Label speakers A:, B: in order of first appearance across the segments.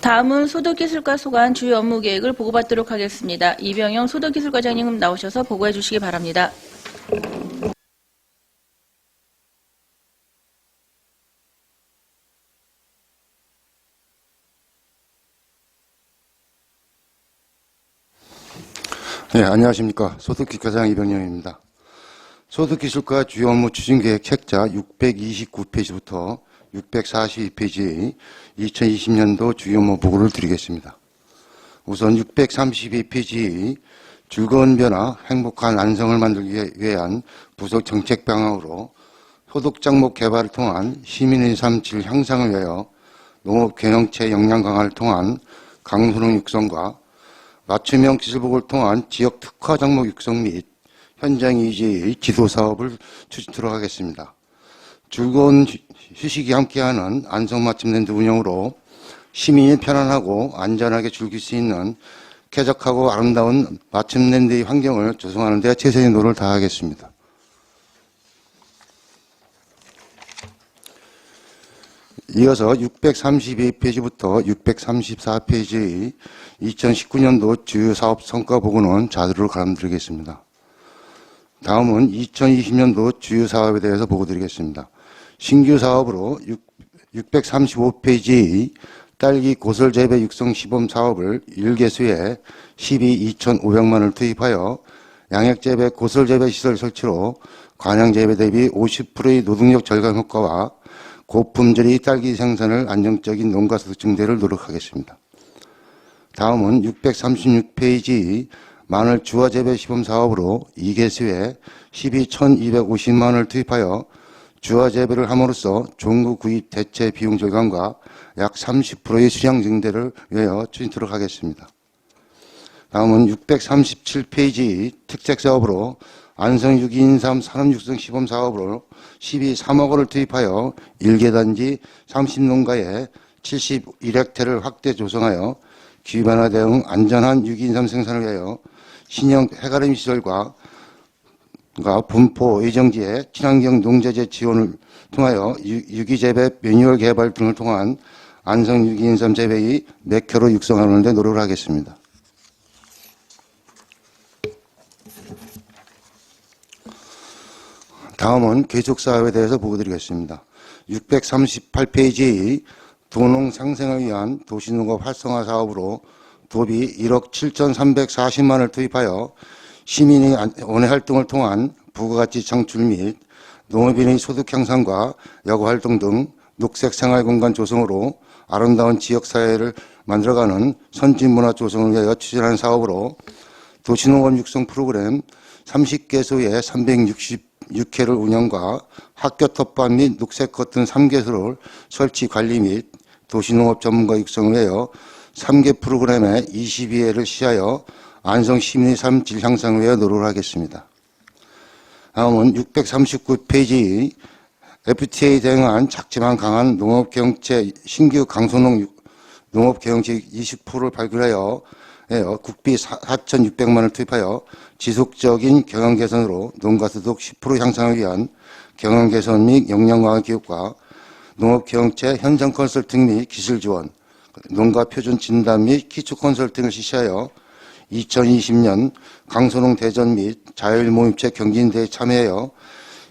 A: 다음은 소득기술과 소관 주요 업무 계획을 보고받도록 하겠습니다. 이병영 소득기술과장님 나오셔서 보고해 주시기 바랍니다.
B: 네, 안녕하십니까. 소득기술과장 이병영입니다. 소득기술과 주요 업무 추진계획 책자 629페이지부터 642페이지의 2020년도 주요 업무 보고를 드리겠습니다. 우선 632페이지의 즐거운 변화, 행복한 안성을 만들기 위한 부서 정책 방향으로 소득장목 개발을 통한 시민의 삶 질 향상을 위하여 농업 경영체 역량 강화를 통한 강소농 육성과 맞춤형 기술복을 통한 지역 특화 작목 육성 및 현장 유지의 지도 사업을 추진하도록 하겠습니다. 즐거운 휴식이 함께하는 안성 맞춤랜드 운영으로 시민이 편안하고 안전하게 즐길 수 있는 쾌적하고 아름다운 맞춤랜드의 환경을 조성하는 데 최선의 노력을 다하겠습니다. 이어서 632페이지부터 634페이지의 2019년도 주요 사업 성과 보고는 자료를 가름드리겠습니다. 다음은 2020년도 주요 사업에 대해서 보고드리겠습니다. 신규 사업으로 635페이지의 딸기 고설 재배 육성 시범 사업을 1개수에 12,500만 원을 투입하여 양액 재배 고설 재배 시설 설치로 관양 재배 대비 50%의 노동력 절감 효과와 고품질의 딸기 생산을 안정적인 농가 소득 증대를 노력하겠습니다. 다음은 636페이지 마늘 주화 재배 시범 사업으로 2개수에 12,250만 원을 투입하여 주화 재배를 함으로써 종구 구입 대체 비용 절감과 약 30%의 수량 증대를 위하여 추진하도록 하겠습니다. 다음은 637페이지 특색 사업으로 안성 유기인삼 산업육성 시범 사업으로 12,3억 원을 투입하여 1개 단지 30농가에 71헥타를 확대 조성하여 기후변화 대응 안전한 유기인삼 생산을 위하여 신형 해가림 시설과 분포 예정지에 친환경 농자재 지원을 통하여 유기재배 매뉴얼 개발 등을 통한 안성 유기인삼 재배의 매표로 육성하는 데 노력을 하겠습니다. 다음은 계속사업에 대해서 보고드리겠습니다. 638페이지의 도농 상생을 위한 도시농업 활성화 사업으로 도비 1억 7,340만 원을 투입하여 시민의 원외 활동을 통한 부가가치 창출 및 농업인의 소득 향상과 여가활동 등 녹색 생활공간 조성으로 아름다운 지역사회를 만들어가는 선진문화 조성을 위하여 추진하는 사업으로 도시농업 육성 프로그램 30개소에 366회를 운영과 학교 텃밭 및 녹색 커튼 3개소를 설치 관리 및 도시농업 전문가 육성을 위하여 3개 프로그램에 22회를 시하여 안성 시민의 삶 질 향상을 위하여 노력을 하겠습니다. 다음은 639페이지 FTA 대응한 작지만 강한 농업경영체 신규 강소농 농업경영체 20%를 발굴하여 국비 4,600만 원을 투입하여 지속적인 경영 개선으로 농가소득 10% 향상을 위한 경영 개선 및 역량 강화 교육과 농업경영체 현장 컨설팅 및 기술 지원, 농가 표준 진단 및 기초 컨설팅을 실시하여 2020년 강소농 대전 및 자율 모임체 경진대회에 참여하여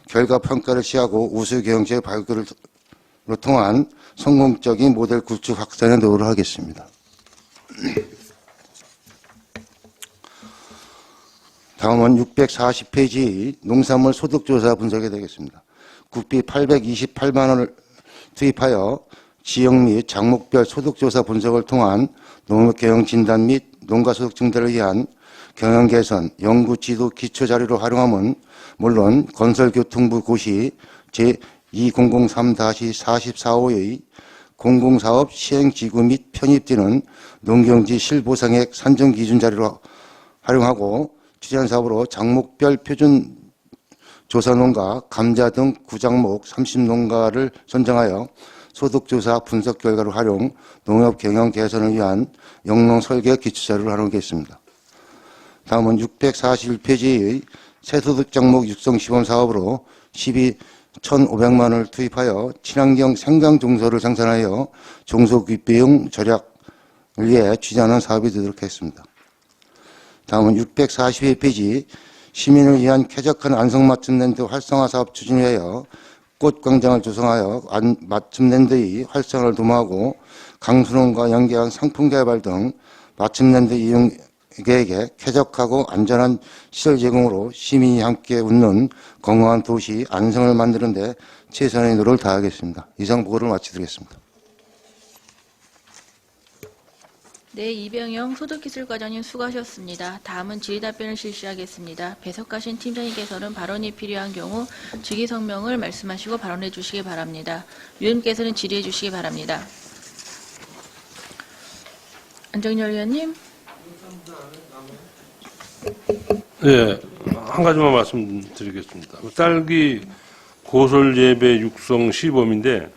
B: 결과 평가를 시하고 우수 경영체 발굴을 통한 성공적인 모델 구축 확산에 노력을 하겠습니다. 다음은 640페이지 농산물 소득조사 분석이 되겠습니다. 국비 828만 원을 투입하여 지역 및 작목별 소득조사 분석을 통한 농업경영 진단 및 농가소득 증대를 위한 경영 개선, 연구 지도 기초 자료로 활용함은 물론 건설교통부 고시 제2003-44호의 공공사업 시행지구 및 편입되는 농경지 실보상액 산정 기준 자료로 활용하고 추진한 사업으로 작목별 표준 조사농가, 감자 등 9작목 30농가를 선정하여 소득조사 분석 결과를 활용 농업 경영 개선을 위한 영농 설계 기초자료를 활용하겠습니다. 다음은 641페이지의 새소득 작목 육성 시범 사업으로 12,500만 원을 투입하여 친환경 생강 종소를 생산하여 종소 구입 비용 절약 위해 취재하는 사업이 되도록 하겠습니다. 다음은 642페이지 시민을 위한 쾌적한 안성맞춤랜드 활성화 사업 추진 위하여 꽃광장을 조성하여 맞춤랜드의 활성화를 도모하고 강순원과 연계한 상품 개발 등 맞춤랜드 이용객에게 쾌적하고 안전한 시설 제공으로 시민이 함께 웃는 건강한 도시 안성을 만드는 데 최선의 노력을 다하겠습니다. 이상 보고를 마치드리겠습니다.
A: 네, 이병영 소득기술과장님 수고하셨습니다. 다음은 질의답변을 실시하겠습니다. 배석하신 팀장님께서는 발언이 필요한 경우 직위성명을 말씀하시고 발언해 주시기 바랍니다. 위원님께서는 질의해 주시기 바랍니다. 안정열 의원님.
C: 네, 한 가지만 말씀드리겠습니다. 딸기 고솔 재배 육성 시범인데,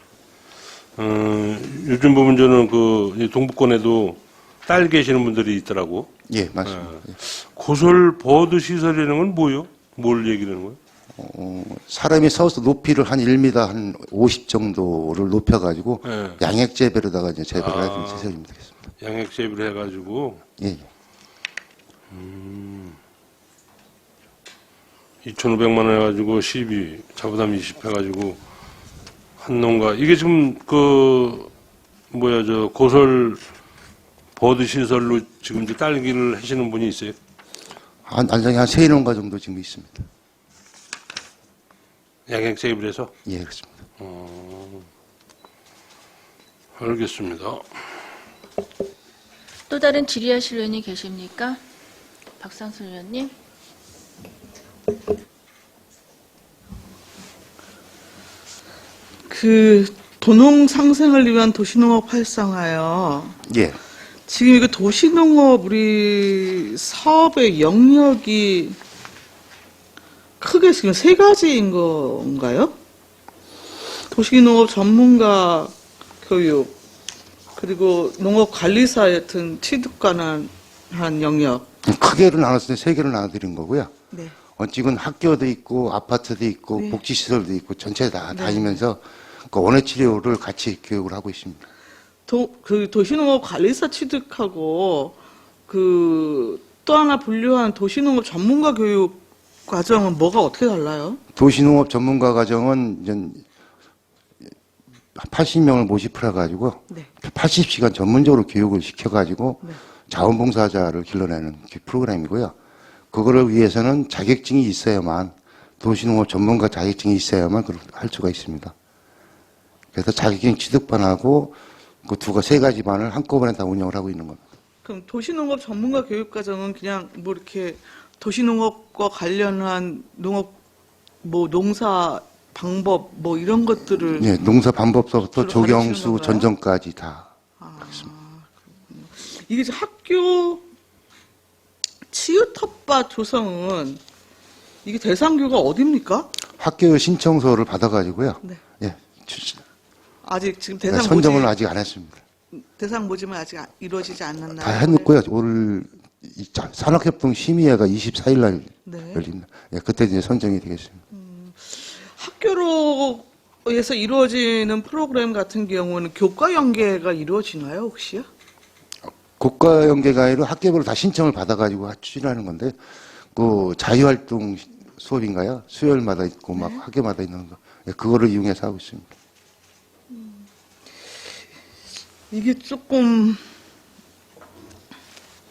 C: 요즘 보면 저는 그 동북권에도 딸 계시는 분들이 있더라고.
B: 예, 맞습니다.
C: 고솔 버드 시설이라는 건 뭐요? 뭘 얘기하는 거예요?
B: 사람이 서서 높이를 한 1m 한 50 정도를 높여가지고
C: 예.
B: 양액 재배로다가 이제 재배를 하는 시설입니다.
C: 양액 재배를 해가지고
B: 예, 예.
C: 2,500만 원 해가지고 12 자부담 20 해가지고 한 농가 이게 지금 그 뭐야 저 고솔 버드 시설로 지금 이제 딸기를 하시는 분이 있어요?
B: 안성에 한 3농가 정도 지금 있습니다.
C: 양액 재배를 해서?
B: 예, 그렇습니다.
C: 알겠습니다.
A: 또 다른 질의하실 의원이 계십니까? 박상순 의원님.
D: 그 도농 상생을 위한 도시농업 활성화요.
B: 예.
D: 지금 이거 도시농업 우리 사업의 영역이 크게 지금 3가지인 건가요? 도시농업 전문가 교육, 그리고 농업관리사 같은 취득 관한 영역.
B: 크게로 나눴을 때 3개로 나눠드린 거고요.
D: 네.
B: 지금 학교도 있고 아파트도 있고
D: 네.
B: 복지시설도 있고 전체 다
D: 네.
B: 다니면서 그 원예 치료를 같이 교육을 하고 있습니다.
D: 그 도시농업 관리사 취득하고 그 또 하나 분류한 도시농업 전문가 교육 과정은 뭐가 어떻게 달라요?
B: 도시농업 전문가 과정은 이제 80명을 모집해 가지고
D: 네.
B: 80시간 전문적으로 교육을 시켜 가지고
D: 네.
B: 자원봉사자를 길러내는 프로그램이고요. 그거를 위해서는 자격증이 있어야만 도시농업 전문가 자격증이 있어야만 할 수가 있습니다. 그래서 자격증 취득반하고 그 3가지 반을 한꺼번에 다 운영을 하고 있는 겁니다.
D: 그럼 도시농업 전문가 교육 과정은 그냥 뭐 이렇게 도시농업과 관련한 농업 뭐 농사 방법 뭐 이런 것들을
B: 예, 농사 방법서부터
D: 주로 가르치는
B: 조경수
D: 건가요?
B: 전정까지 다.
D: 이게 이제 학교 치유 텃밭 조성은 이게 대상교가 어디입니까?
B: 학교 신청서를 받아가지고요.
D: 네.
B: 예,
D: 아직 지금 대상
B: 선정을
D: 모집
B: 아직 안 했습니다.
D: 대상 모집은 아직 이루어지지 않았나요?
B: 다 해놓고요. 오늘 산학협동 심의회가 24일 날
D: 네.
B: 열립니다. 예, 그때 이제 선정이 되겠습니다.
D: 학교로에서 이루어지는 프로그램 같은 경우는 교과 연계가 이루어지나요, 혹시요?
B: 국가 연계가 아니라 학교별로 다 신청을 받아가지고 추진하는 건데, 그 자유활동 수업인가요? 수요일마다 있고 막 학교마다 있는 거. 예, 그거를 이용해서 하고 있습니다.
D: 이게 조금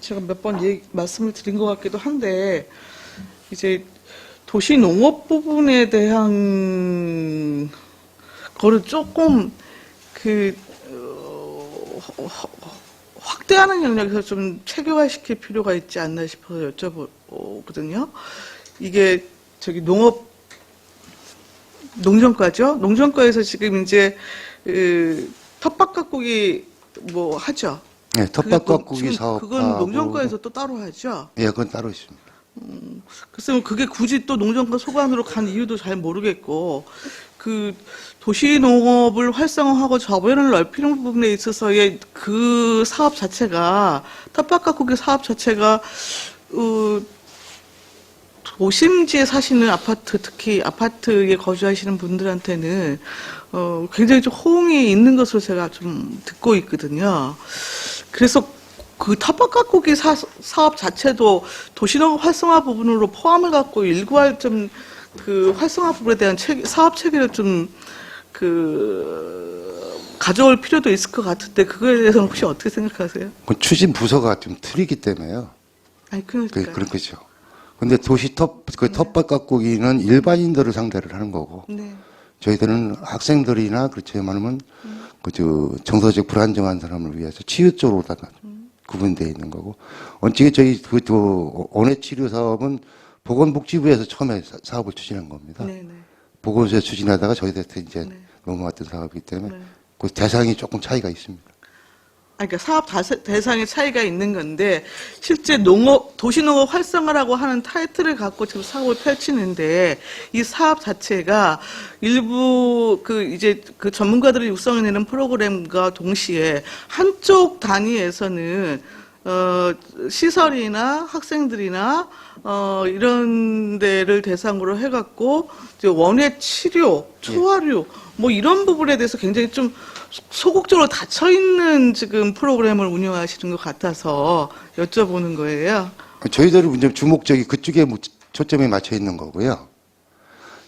D: 제가 몇 번 말씀을 드린 것 같기도 한데 이제 도시 농업 부분에 대한 거를 조금 확대하는 영역에서 좀 체계화시킬 필요가 있지 않나 싶어서 여쭤보거든요. 이게 저기 농정과죠. 농정과에서 지금 이제 텃밭 가꾸기 뭐 하죠.
B: 네, 텃밭 가꾸기 사업.
D: 그건 농정과에서 또 따로 하죠.
B: 예, 그건 따로 있습니다.
D: 글쎄요, 그게 굳이 또 농정과 소관으로 간 이유도 잘 모르겠고, 그 도시농업을 활성화하고 저변을 넓히는 부분에 있어서의 그 사업 자체가, 텃밭 가꾸기 사업 자체가, 도심지에 사시는 아파트, 특히 아파트에 거주하시는 분들한테는 굉장히 좀 호응이 있는 것으로 제가 좀 듣고 있거든요. 그래서 그 텃밭 가꾸기 사업 자체도 도시농업 활성화 부분으로 포함해 갖고 일괄 좀 그 활성화 부분에 대한 사업 체계를 좀 가져올 필요도 있을 것 같은데 그거에 대해서는 혹시 어떻게 생각하세요?
B: 그 추진 부서가 좀 틀리기 때문에요.
D: 아니 그러니까.
B: 그런 거죠. 근데 텃밭 가꾸기는 일반인들을 상대를 하는 거고,
D: 네.
B: 저희들은 학생들이나 그렇지 않으면 정서적 불안정한 사람을 위해서 치유 쪽으로다가 구분되어 있는 거고, 원칙에 저희 원예 치료 사업은 보건복지부에서 처음에 사업을 추진한 겁니다.
D: 네, 네.
B: 보건소에서 추진하다가 저희들한테 이제
D: 네.
B: 넘어왔던 사업이기 때문에
D: 네.
B: 그 대상이 조금 차이가 있습니다.
D: 그러니까 사업 대상의 차이가 있는 건데 실제 도시농업 활성화라고 하는 타이틀을 갖고 지금 사업을 펼치는데 이 사업 자체가 일부 이제 전문가들이 육성해내는 프로그램과 동시에 한쪽 단위에서는 시설이나 학생들이나 이런 데를 대상으로 해갖고 이제 원예 치료, 초화류 뭐 이런 부분에 대해서 굉장히 좀 소극적으로 닫혀 있는 지금 프로그램을 운영하시는 것 같아서 여쭤보는 거예요.
B: 저희들은 이제 주목적이 그쪽에 초점이 맞춰 있는 거고요.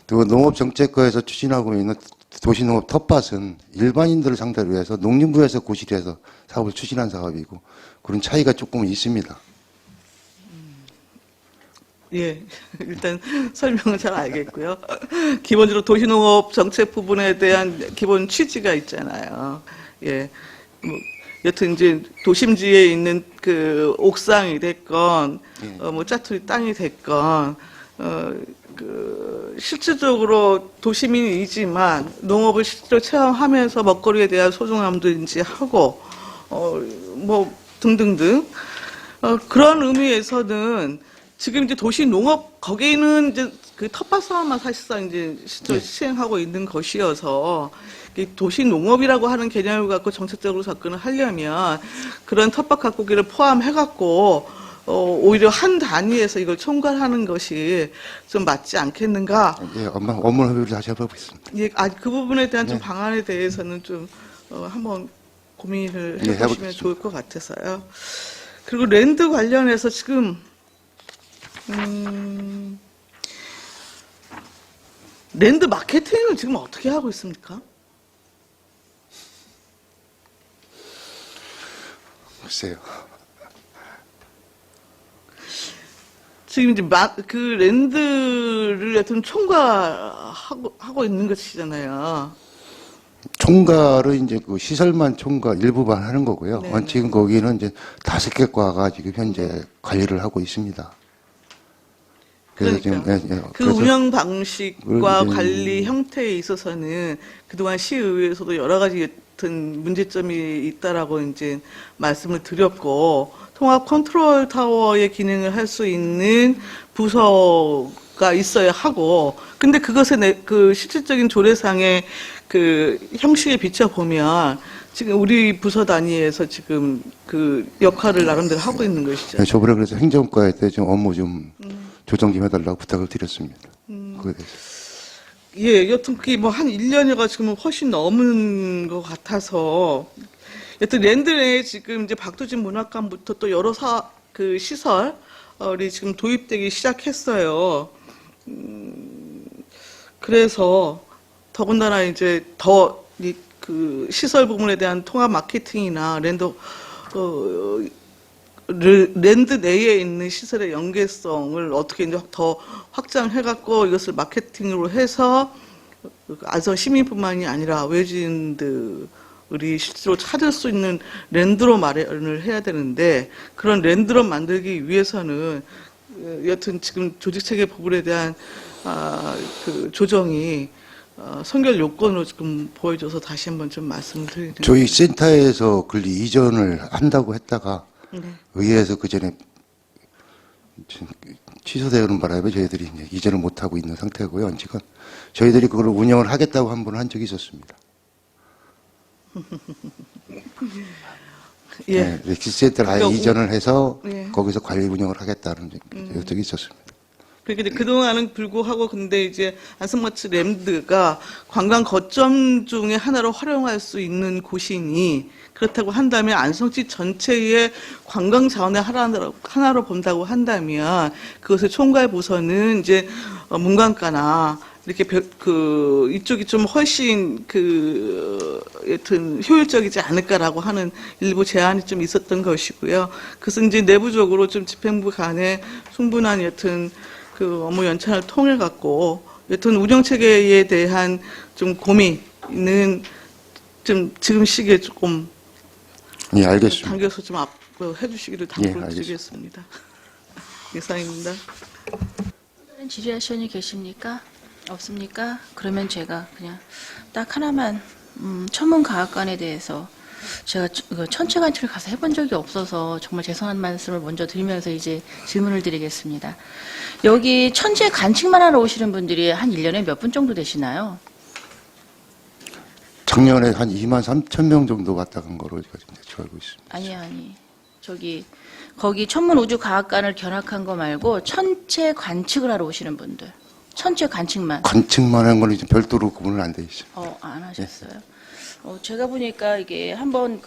B: 또 농업정책과에서 추진하고 있는 도시농업 텃밭은 일반인들을 상대로 해서 농림부에서 고시해서 사업을 추진한 사업이고 그런 차이가 조금 있습니다.
D: 예, 일단 설명은 잘 알겠고요. 기본적으로 도시농업 정책 부분에 대한 기본 취지가 있잖아요. 예, 뭐 여튼 이제 도심지에 있는 그 옥상이 됐건, 뭐 짜투리 땅이 됐건, 실질적으로 도시민이지만 농업을 실제로 체험하면서 먹거리에 대한 소중함도 인지하고, 뭐 등등등 그런 의미에서는. 지금 이제 도시 농업 거기는 이제 그 텃밭 사업만 사실상 이제 실제로 시행하고 있는 것이어서 도시 농업이라고 하는 개념을 갖고 정책적으로 접근을 하려면 그런 텃밭 가꾸기를 포함해 갖고 오히려 한 단위에서 이걸 총괄하는 것이 좀 맞지 않겠는가?
B: 예, 업무 협의를 다시 해보겠습니다.
D: 예, 그 부분에 대한 좀 방안에 대해서는 좀 한번 고민을 해보시면
B: 해보겠습니다.
D: 좋을 것 같아서요. 그리고 랜드 관련해서 지금 랜드 마케팅을 지금 어떻게 하고 있습니까?
B: 글쎄요.
D: 지금 이제 그 랜드를 여튼 총괄하고 있는 것이잖아요.
B: 총괄은 이제 그 시설만 총괄 일부만 하는 거고요.
D: 네네.
B: 원칙은 거기는 이제 5개 과가 지금 현재 관리를 하고 있습니다. 그래서
D: 그러니까
B: 지금
D: 그
B: 그래서
D: 운영 방식과
B: 이제
D: 관리 형태에 있어서는 그동안 시의회에서도 여러 가지 같은 문제점이 있다라고 이제 말씀을 드렸고 통합 컨트롤 타워의 기능을 할 수 있는 부서가 있어야 하고 근데 그것의 그 실질적인 조례상의 그 형식에 비춰 보면 지금 우리 부서 단위에서 지금 그 역할을 나름대로 하고 있는 것이죠.
B: 저번에 그래서 행정과에 때 좀 업무 좀 조정 좀 해달라고 부탁을 드렸습니다. 그거에 대해서.
D: 예, 여튼 그게 뭐 한 1년여가 지금 훨씬 넘은 것 같아서 여튼 랜드 내에 지금 이제 박두진 문학관부터 또 여러 그 시설이 지금 도입되기 시작했어요. 그래서 더군다나 이제 더 그 시설 부분에 대한 통합 마케팅이나 랜드 내에 있는 시설의 연계성을 어떻게 이제 더 확장해갖고 이것을 마케팅으로 해서 아서 시민뿐만이 아니라 외지인들이 실제로 찾을 수 있는 랜드로 마련을 해야 되는데 그런 랜드로 만들기 위해서는 여튼 지금 조직체계 부분에 대한 그 조정이 선결 요건으로 지금 보여줘서 다시 한번 좀 말씀을 드리는
B: 저희 센터에서 권리 이전을 한다고 했다가
D: 네.
B: 의회에서 그 전에 취소되는 바람에 저희들이 이제 이전을 못 하고 있는 상태고요. 원칙은 저희들이 그걸 운영을 하겠다고 한 번 한 적이 있었습니다.
D: 예.
B: 네, 센터를 아예
D: 그러니까
B: 이전을 해서
D: 예.
B: 거기서 관리 운영을 하겠다는 적이 있었습니다.
D: 그러니까 이제 그동안은 불구하고 근데 이제 안성마트 랜드가 관광 거점 중에 하나로 활용할 수 있는 곳이니 그렇다고 한다면 안성시 전체의 관광 자원의 하나로 본다고 한다면 그것을 총괄 부서는 이제 문광가나 이렇게 이쪽이 좀 훨씬 여튼 효율적이지 않을까라고 하는 일부 제안이 좀 있었던 것이고요. 그래서 이제 내부적으로 좀 집행부 간에 충분한 여튼 업무 연차를 통해 갖고 여튼 운영 체계에 대한 좀 고민은 좀 지금 시기에 조금
B: 예, 알겠습니다.
D: 당겨서 좀 해주시기를 당부드리겠습니다. 이상입니다.
A: 다른 질의하시는 분 계십니까? 없습니까? 그러면 제가 그냥 딱 하나만 천문과학관에 대해서 제가 천체관측을 가서 해본 적이 없어서 정말 죄송한 말씀을 먼저 드리면서 이제 질문을 드리겠습니다. 여기 천체 관측만 하러 오시는 분들이 한 1년에 몇 분 정도 되시나요?
B: 작년에 한 2만 3천 명 정도 왔다 간 거로 제가 지금 대충 알고 있습니다.
A: 아니. 거기 천문우주과학관을 견학한 거 말고 천체 관측을 하러 오시는 분들. 천체 관측만.
B: 관측만 한 거는 이제 별도로 구분은 안 돼 있어요.
A: 안 하셨어요. 제가 보니까 이게 한번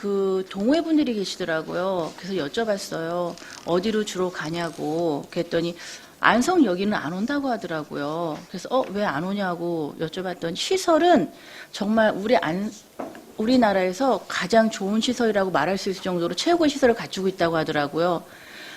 A: 동호회분들이 계시더라고요. 그래서 여쭤봤어요. 어디로 주로 가냐고. 그랬더니 안성여기는 안 온다고 하더라고요. 그래서 왜 안 오냐고 여쭤봤더니 시설은 정말 우리나라에서 가장 좋은 시설이라고 말할 수 있을 정도로 최고의 시설을 갖추고 있다고 하더라고요.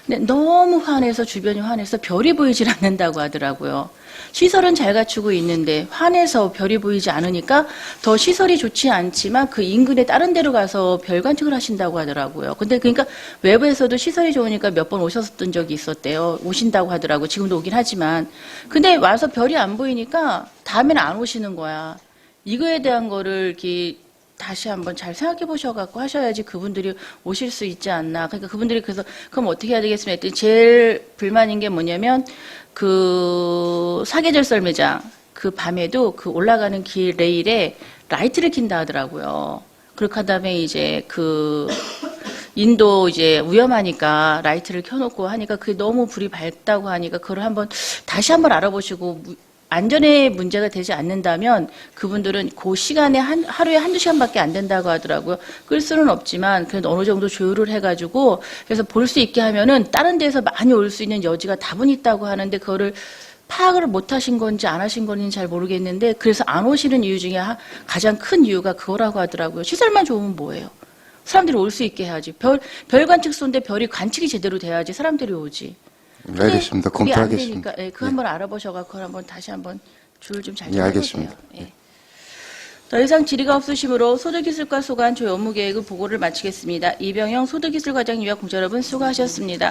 A: 근데 너무 환해서 주변이 환해서 별이 보이질 않는다고 하더라고요. 시설은 잘 갖추고 있는데 환해서 별이 보이지 않으니까 더 시설이 좋지 않지만 그 인근에 다른 데로 가서 별 관측을 하신다고 하더라고요. 근데 그러니까 외부에서도 시설이 좋으니까 몇 번 오셨던 적이 있었대요. 오신다고 하더라고요. 지금도 오긴 하지만. 근데 와서 별이 안 보이니까 다음에는 안 오시는 거야. 이거에 대한 거를 이렇게 다시 한번 잘 생각해 보셔갖고 하셔야지 그분들이 오실 수 있지 않나. 그러니까 그분들이 그럼 어떻게 해야 되겠습니까? 했더니 제일 불만인 게 뭐냐면 사계절 썰매장 밤에도 올라가는 길 레일에 라이트를 킨다 하더라고요. 그렇게 한 다음에 이제 인도 이제 위험하니까 라이트를 켜놓고 하니까 그게 너무 불이 밝다고 하니까 그걸 다시 한번 알아보시고 안전에 문제가 되지 않는다면 그분들은 그 시간에 하루에 한두 시간밖에 안 된다고 하더라고요. 끌 수는 없지만 그래도 어느 정도 조율을 해가지고 그래서 볼 수 있게 하면은 다른 데서 많이 올 수 있는 여지가 다분히 있다고 하는데 그거를 파악을 못 하신 건지 안 하신 건지는 잘 모르겠는데 그래서 안 오시는 이유 중에 가장 큰 이유가 그거라고 하더라고요. 시설만 좋으면 뭐예요? 사람들이 올 수 있게 해야지. 별 관측소인데 별이 관측이 제대로 돼야지 사람들이 오지.
B: 알겠습니다. 검토하겠습니다.
A: 그거 한번 알아보셔갖고 다시 한번 줄을 좀 잘
B: 예, 알겠습니다.
A: 예. 더 이상 질의가 없으시므로 소득기술과 소관 조의 업무 계획을 보고를 마치겠습니다. 이병영 소득기술과장님과 공자 여러분 수고하셨습니다.